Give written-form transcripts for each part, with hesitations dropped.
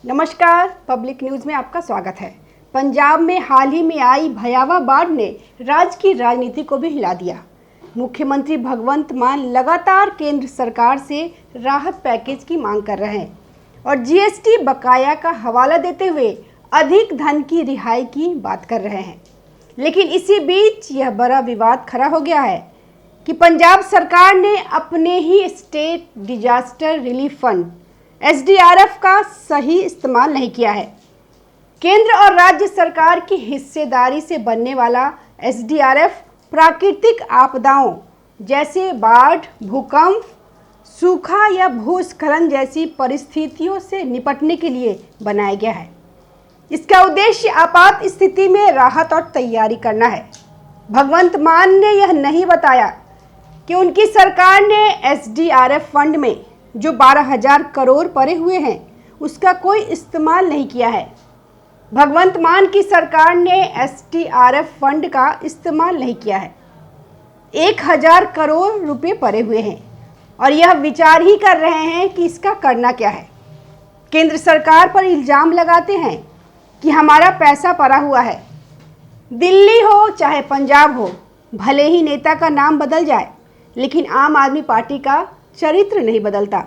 नमस्कार, public news में आपका स्वागत है। पंजाब में हाल ही में आई भयावह बाढ़ ने राज्य की राजनीति को भी हिला दिया। मुख्यमंत्री भगवंत मान लगातार केंद्र सरकार से राहत पैकेज की मांग कर रहे हैं और जीएसटी बकाया का हवाला देते हुए अधिक धन की रिहाई की बात कर रहे हैं। लेकिन इसी बीच यह बड़ा विवाद खड़ा हो गया है कि पंजाब सरकार ने अपने ही state disaster relief fund SDRF का सही इस्तेमाल नहीं किया है। केंद्र और राज्य सरकार की हिस्सेदारी से बनने वाला SDRF प्राकृतिक आपदाओं जैसे बाढ़, भूकंप, सूखा या भूस्खलन जैसी परिस्थितियों से निपटने के लिए बनाया गया है। इसका उद्देश्य आपात स्थिति में राहत और तैयारी करना है। भगवंत मान ने यह नहीं बताया कि उनकी सरकार ने SDRF फंड में जो 12,000 करोड़ पड़े हुए हैं उसका कोई इस्तेमाल नहीं किया है। भगवंत मान की सरकार ने SDRF फंड का इस्तेमाल नहीं किया है। 1,000 करोड़ रुपए पड़े हुए हैं और यह विचार ही कर रहे हैं कि इसका करना क्या है। केंद्र सरकार पर इल्ज़ाम लगाते हैं कि हमारा पैसा पड़ा हुआ है। दिल्ली हो चाहे पंजाब हो, भले ही नेता का नाम बदल जाए लेकिन आम आदमी पार्टी का चरित्र नहीं बदलता।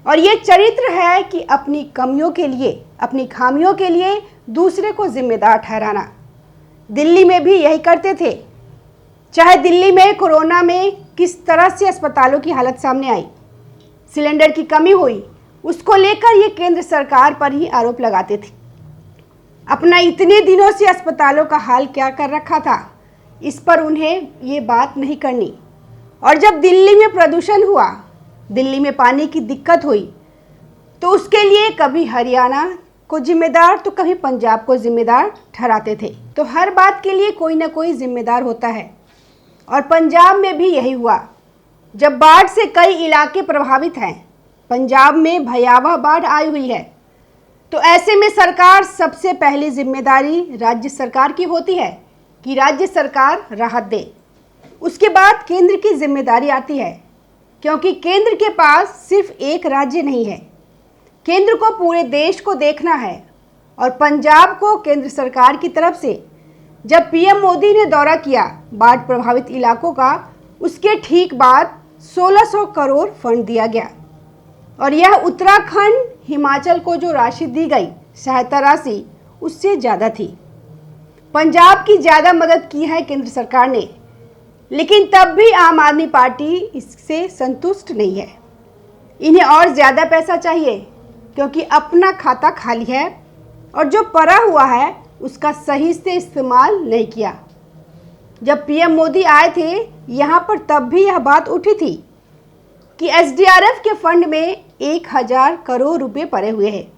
और ये चरित्र है कि अपनी कमियों के लिए, अपनी खामियों के लिए दूसरे को जिम्मेदार ठहराना। दिल्ली में भी यही करते थे। चाहे दिल्ली में कोरोना में किस तरह से अस्पतालों की हालत सामने आई, सिलेंडर की कमी हुई, उसको लेकर ये केंद्र सरकार पर ही आरोप लगाते थे। अपना इतने दिनों से अस्पतालों का हाल क्या कर रखा था, इस पर उन्हें ये बात नहीं करनी। और जब दिल्ली में प्रदूषण हुआ, दिल्ली में पानी की दिक्कत हुई, तो उसके लिए कभी हरियाणा को जिम्मेदार तो कभी पंजाब को जिम्मेदार ठहराते थे। तो हर बात के लिए कोई ना कोई जिम्मेदार होता है और पंजाब में भी यही हुआ। जब बाढ़ से कई इलाके प्रभावित हैं, पंजाब में भयावह बाढ़ आई हुई है, तो ऐसे में सरकार सबसे पहली जिम्मेदारी राज्य सरकार की होती है कि राज्य सरकार राहत दे। उसके बाद केंद्र की जिम्मेदारी आती है, क्योंकि केंद्र के पास सिर्फ एक राज्य नहीं है। केंद्र को पूरे देश को देखना है। और पंजाब को केंद्र सरकार की तरफ से जब PM मोदी ने दौरा किया बाढ़ प्रभावित इलाकों का, उसके ठीक बाद 1600 करोड़ फंड दिया गया। और यह उत्तराखंड, हिमाचल को जो राशि दी गई, सहायता राशि, उससे ज़्यादा थी। पंजाब की ज़्यादा मदद की है केंद्र सरकार ने, लेकिन तब भी आम आदमी पार्टी इससे संतुष्ट नहीं है। इन्हें और ज़्यादा पैसा चाहिए क्योंकि अपना खाता खाली है और जो पड़ा हुआ है उसका सही से इस्तेमाल नहीं किया। जब PM मोदी आए थे यहाँ पर, तब भी यह बात उठी थी कि SDRF के फंड में 1,000 करोड़ रुपए पड़े हुए हैं,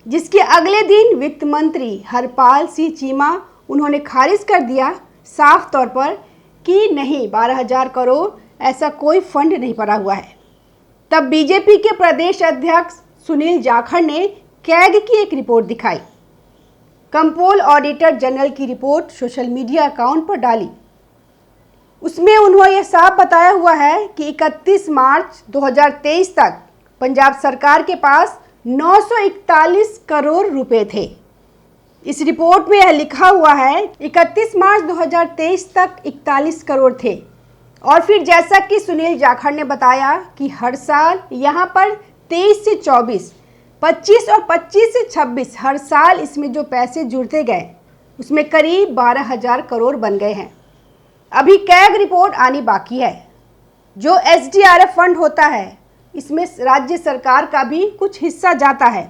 जिसके अगले दिन वित्त मंत्री हरपाल सिंह चीमा उन्होंने खारिज कर दिया साफ तौर पर कि नहीं, 12,000 करोड़ ऐसा कोई फंड नहीं पड़ा हुआ है। तब बीजेपी के प्रदेश अध्यक्ष सुनील जाखड़ ने कैग की एक रिपोर्ट दिखाई। कंपोल ऑडिटर जनरल की रिपोर्ट सोशल मीडिया अकाउंट पर डाली। उसमें उन्होंने यह साफ बताया हुआ है कि 31 मार्च 2023 तक पंजाब सरकार के पास 941 करोड़ रुपए थे। इस रिपोर्ट में यह लिखा हुआ है 31 मार्च 2023 तक 41 करोड़ थे। और फिर जैसा कि सुनील जाखड़ ने बताया कि हर साल यहाँ पर 23 से 24, 25 और 25 से 26 हर साल इसमें जो पैसे जुड़ते गए उसमें करीब 12,000 करोड़ बन गए हैं। अभी कैग रिपोर्ट आनी बाकी है। जो SDRF फंड होता है, इसमें राज्य सरकार का भी कुछ हिस्सा जाता है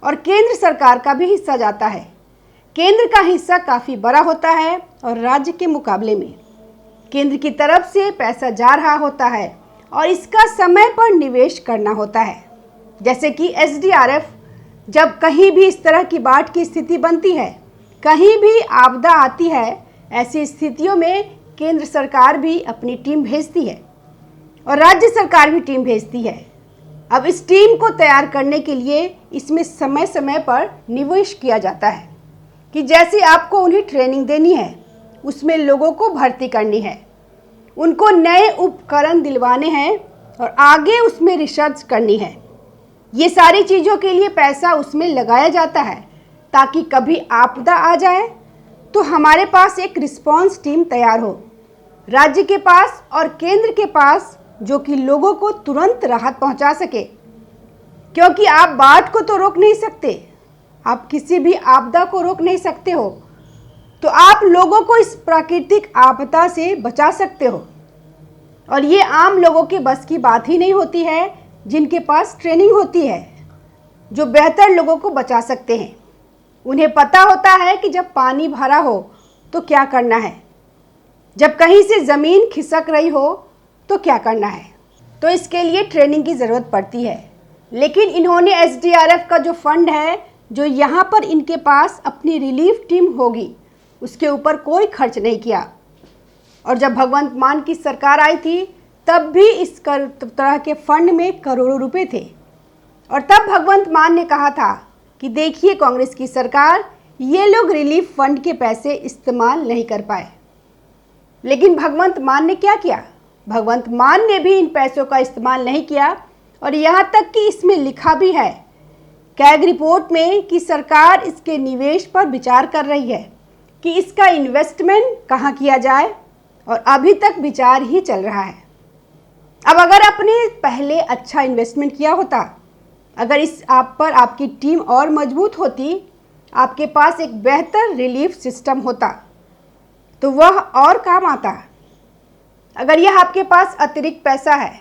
और केंद्र सरकार का भी हिस्सा जाता है। केंद्र का हिस्सा काफ़ी बड़ा होता है और राज्य के मुकाबले में केंद्र की तरफ से पैसा जा रहा होता है और इसका समय पर निवेश करना होता है। जैसे कि SDRF, जब कहीं भी इस तरह की बाढ़ की स्थिति बनती है, कहीं भी आपदा आती है, ऐसी स्थितियों में केंद्र सरकार भी अपनी टीम भेजती है और राज्य सरकार भी टीम भेजती है। अब इस टीम को तैयार करने के लिए इसमें समय समय पर निवेश किया जाता है कि जैसे आपको उन्हें ट्रेनिंग देनी है, उसमें लोगों को भर्ती करनी है, उनको नए उपकरण दिलवाने हैं और आगे उसमें रिसर्च करनी है। ये सारी चीज़ों के लिए पैसा उसमें लगाया जाता है ताकि कभी आपदा आ जाए तो हमारे पास एक रिस्पॉन्स टीम तैयार हो, राज्य के पास और केंद्र के पास, जो कि लोगों को तुरंत राहत पहुंचा सके। क्योंकि आप बाढ़ को तो रोक नहीं सकते, आप किसी भी आपदा को रोक नहीं सकते हो, तो आप लोगों को इस प्राकृतिक आपदा से बचा सकते हो। और ये आम लोगों के बस की बात ही नहीं होती है, जिनके पास ट्रेनिंग होती है, जो बेहतर लोगों को बचा सकते हैं। उन्हें पता होता है कि जब पानी भरा हो तो क्या करना है, जब कहीं से ज़मीन खिसक रही हो तो क्या करना है। तो इसके लिए ट्रेनिंग की ज़रूरत पड़ती है। लेकिन इन्होंने SDRF का जो फंड है, जो यहाँ पर इनके पास अपनी रिलीफ टीम होगी, उसके ऊपर कोई खर्च नहीं किया। और जब भगवंत मान की सरकार आई थी तब भी इस तरह के फंड में करोड़ों रुपए थे। और तब भगवंत मान ने कहा था कि देखिए कांग्रेस की सरकार, ये लोग रिलीफ फंड के पैसे इस्तेमाल नहीं कर पाए। लेकिन भगवंत मान ने क्या किया? भगवंत मान ने भी इन पैसों का इस्तेमाल नहीं किया। और यहाँ तक कि इसमें लिखा भी है कैग रिपोर्ट में कि सरकार इसके निवेश पर विचार कर रही है कि इसका इन्वेस्टमेंट कहाँ किया जाए, और अभी तक विचार ही चल रहा है। अब अगर आपने पहले अच्छा इन्वेस्टमेंट किया होता, अगर इस आप पर आपकी टीम और मजबूत होती, आपके पास एक बेहतर रिलीफ सिस्टम होता, तो वह और काम आता। अगर यह आपके पास अतिरिक्त पैसा है,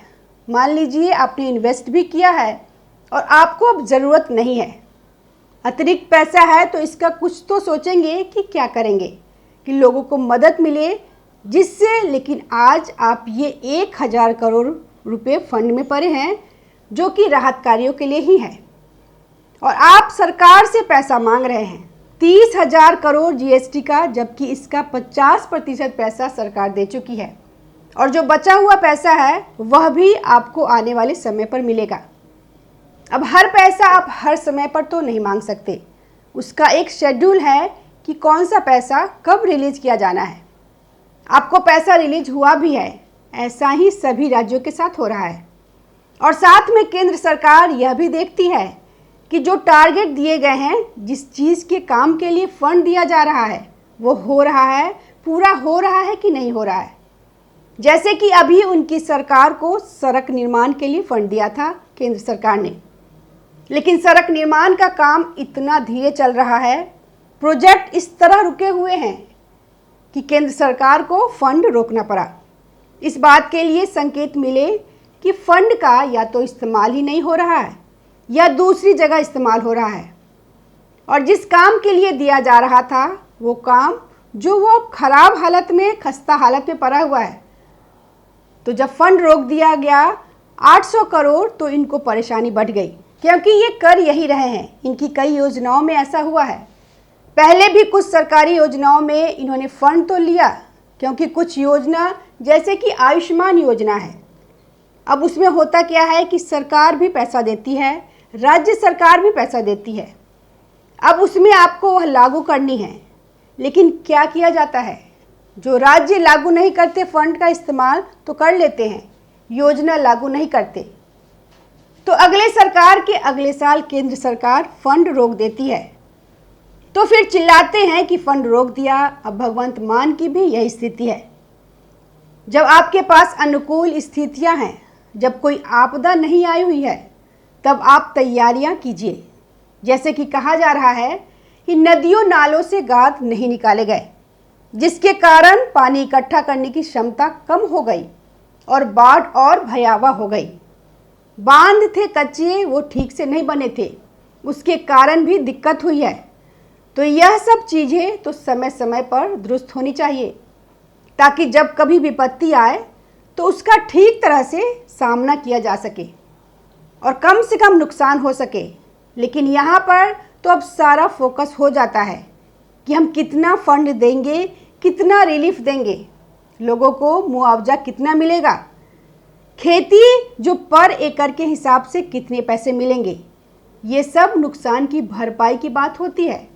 मान लीजिए आपने इन्वेस्ट भी किया है और आपको अब ज़रूरत नहीं है, अतिरिक्त पैसा है, तो इसका कुछ तो सोचेंगे कि क्या करेंगे कि लोगों को मदद मिले जिससे। लेकिन आज आप ये 1000 करोड़ रुपए फंड में पड़े हैं, जो कि राहत कार्यों के लिए ही है, और आप सरकार से पैसा मांग रहे हैं 30,000 करोड़ GST का, जबकि इसका 50% पैसा सरकार दे चुकी है। और जो बचा हुआ पैसा है वह भी आपको आने वाले समय पर मिलेगा। अब हर पैसा आप हर समय पर तो नहीं मांग सकते, उसका एक शेड्यूल है कि कौन सा पैसा कब रिलीज किया जाना है। आपको पैसा रिलीज हुआ भी है, ऐसा ही सभी राज्यों के साथ हो रहा है। और साथ में केंद्र सरकार यह भी देखती है कि जो टारगेट दिए गए हैं, जिस चीज़ के काम के लिए फंड दिया जा रहा है, वो हो रहा है, पूरा हो रहा है कि नहीं हो रहा है। जैसे कि अभी उनकी सरकार को सड़क निर्माण के लिए फंड दिया था केंद्र सरकार ने, लेकिन सड़क निर्माण का काम इतना धीरे चल रहा है, प्रोजेक्ट इस तरह रुके हुए हैं कि केंद्र सरकार को फंड रोकना पड़ा। इस बात के लिए संकेत मिले कि फंड का या तो इस्तेमाल ही नहीं हो रहा है या दूसरी जगह इस्तेमाल हो रहा है, और जिस काम के लिए दिया जा रहा था वो काम जो वो खराब हालत में, खस्ता हालत में पड़ा हुआ है। तो जब फंड रोक दिया गया 800 करोड़, तो इनको परेशानी बढ़ गई, क्योंकि ये कर यही रहे हैं। इनकी कई योजनाओं में ऐसा हुआ है, पहले भी कुछ सरकारी योजनाओं में इन्होंने फंड तो लिया, क्योंकि कुछ योजना जैसे कि आयुष्मान योजना है, अब उसमें होता क्या है कि सरकार भी पैसा देती है, राज्य सरकार भी पैसा देती है। अब उसमें आपको वह लागू करनी है, लेकिन क्या किया जाता है, जो राज्य लागू नहीं करते फंड का इस्तेमाल तो कर लेते हैं, योजना लागू नहीं करते, तो अगले सरकार के अगले साल केंद्र सरकार फंड रोक देती है। तो फिर चिल्लाते हैं कि फंड रोक दिया। अब भगवंत मान की भी यही स्थिति है। जब आपके पास अनुकूल स्थितियां हैं, जब कोई आपदा नहीं आई हुई है, तब आप तैयारियां कीजिए। जैसे कि कहा जा रहा है कि नदियों नालों से गाद नहीं निकाले गए, जिसके कारण पानी इकट्ठा करने की क्षमता कम हो गई और बाढ़ और भयावह हो गई। बांध थे कच्चे, वो ठीक से नहीं बने थे, उसके कारण भी दिक्कत हुई है। तो यह सब चीज़ें तो समय समय पर दुरुस्त होनी चाहिए, ताकि जब कभी विपत्ति आए तो उसका ठीक तरह से सामना किया जा सके और कम से कम नुकसान हो सके। लेकिन यहाँ पर तो अब सारा फोकस हो जाता है कि हम कितना फंड देंगे, कितना रिलीफ देंगे, लोगों को मुआवजा कितना मिलेगा, खेती जो पर एकड़ के हिसाब से कितने पैसे मिलेंगे। ये सब नुकसान की भरपाई की बात होती है,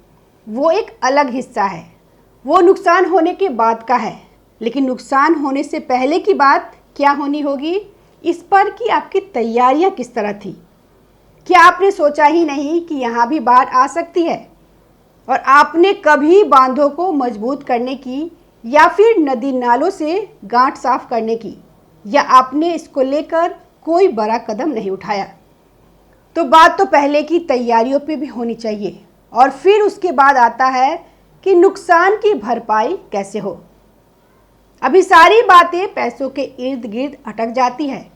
वो एक अलग हिस्सा है, वो नुकसान होने के बाद का है। लेकिन नुकसान होने से पहले की बात क्या होनी होगी, इस पर कि आपकी तैयारियां किस तरह थी, क्या आपने सोचा ही नहीं कि यहाँ भी बाढ़ आ सकती है? और आपने कभी बांधों को मजबूत करने की या फिर नदी नालों से गांठ साफ करने की, या आपने इसको लेकर कोई बड़ा कदम नहीं उठाया? तो बात तो पहले की तैयारियों पे भी होनी चाहिए, और फिर उसके बाद आता है कि नुकसान की भरपाई कैसे हो। अभी सारी बातें पैसों के इर्द गिर्द अटक जाती है,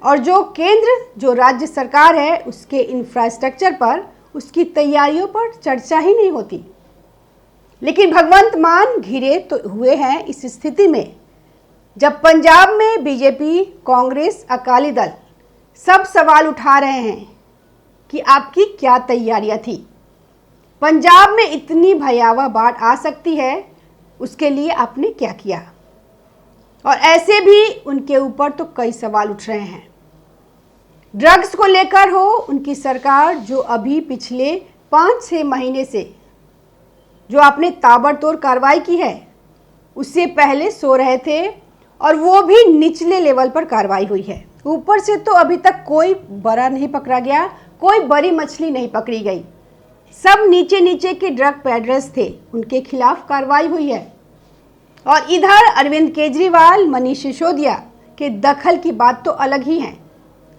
और जो केंद्र जो राज्य सरकार है उसके इंफ्रास्ट्रक्चर पर, उसकी तैयारियों पर चर्चा ही नहीं होती। लेकिन भगवंत मान घिरे तो हुए हैं इस स्थिति में, जब पंजाब में बीजेपी, कांग्रेस, अकाली दल सब सवाल उठा रहे हैं कि आपकी क्या तैयारियां थी। पंजाब में इतनी भयावह बाढ़ आ सकती है, उसके लिए आपने क्या किया? और ऐसे भी उनके ऊपर तो कई सवाल उठ रहे हैं। ड्रग्स को लेकर हो उनकी सरकार, जो अभी पिछले 5-6 महीने से जो आपने ताबड़तोड़ कार्रवाई की है, उससे पहले सो रहे थे, और वो भी निचले लेवल पर कार्रवाई हुई है। ऊपर से तो अभी तक कोई बड़ा नहीं पकड़ा गया, कोई बड़ी मछली नहीं पकड़ी गई। सब नीचे नीचे के ड्रग पेडलर्स थे, उनके खिलाफ कार्रवाई हुई है। और इधर अरविंद केजरीवाल, मनीष सिसोदिया के दखल की बात तो अलग ही है,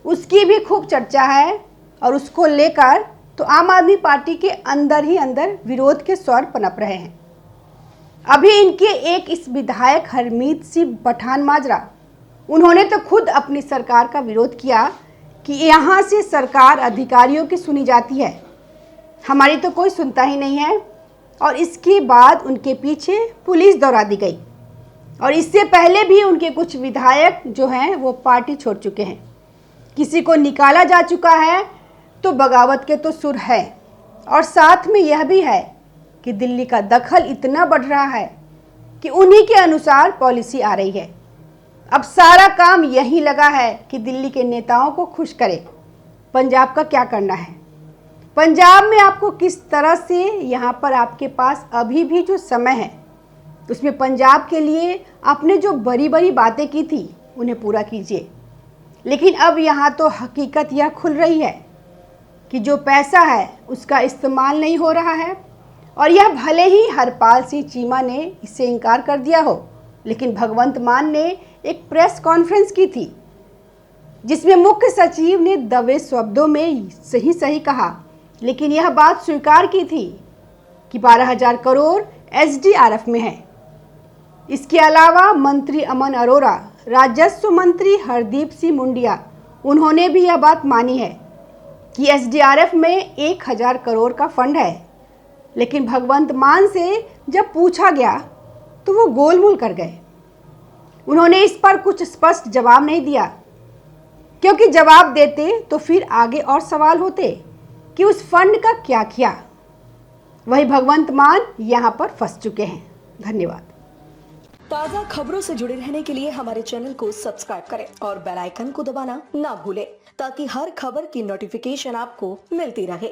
उसकी भी खूब चर्चा है, और उसको लेकर तो आम आदमी पार्टी के अंदर ही अंदर विरोध के स्वर पनप रहे हैं। अभी इनके एक इस विधायक हरमीत सिंह पठान माजरा, उन्होंने तो खुद अपनी सरकार का विरोध किया कि यहाँ से सरकार अधिकारियों की सुनी जाती है, हमारी तो कोई सुनता ही नहीं है। और इसके बाद उनके पीछे पुलिस दौड़ा दी गई, और इससे पहले भी उनके कुछ विधायक जो हैं वो पार्टी छोड़ चुके हैं। किसी को निकाला जा चुका है, तो बगावत के तो सुर है। और साथ में यह भी है कि दिल्ली का दखल इतना बढ़ रहा है कि उन्हीं के अनुसार पॉलिसी आ रही है। अब सारा काम यही लगा है कि दिल्ली के नेताओं को खुश करे। पंजाब का क्या करना है? पंजाब में आपको किस तरह से, यहाँ पर आपके पास अभी भी जो समय है उसमें पंजाब के लिए आपने जो बड़ी बड़ी बातें की थी उन्हें पूरा कीजिए। लेकिन अब यहाँ तो हकीकत यह खुल रही है कि जो पैसा है उसका इस्तेमाल नहीं हो रहा है। और यह भले ही हरपाल सिंह चीमा ने इससे इनकार कर दिया हो, लेकिन भगवंत मान ने एक प्रेस कॉन्फ्रेंस की थी जिसमें मुख्य सचिव ने दबे शब्दों में सही कहा, लेकिन यह बात स्वीकार की थी कि 12,000 करोड़ एसडीआरएफ में है। इसके अलावा मंत्री अमन अरोड़ा, राजस्व मंत्री हरदीप सिंह मुंडिया, उन्होंने भी यह बात मानी है कि एसडीआरएफ में 1,000 करोड़ का फंड है। लेकिन भगवंत मान से जब पूछा गया तो वो गोलमोल कर गए। उन्होंने इस पर कुछ स्पष्ट जवाब नहीं दिया, क्योंकि जवाब देते तो फिर आगे और सवाल होते कि उस फंड का क्या किया। वही भगवंत मान यहाँ पर फंस चुके हैं। धन्यवाद। ताज़ा खबरों से जुड़े रहने के लिए हमारे चैनल को सब्सक्राइब करें और बेल आइकन को दबाना ना भूलें, ताकि हर खबर की नोटिफिकेशन आपको मिलती रहे।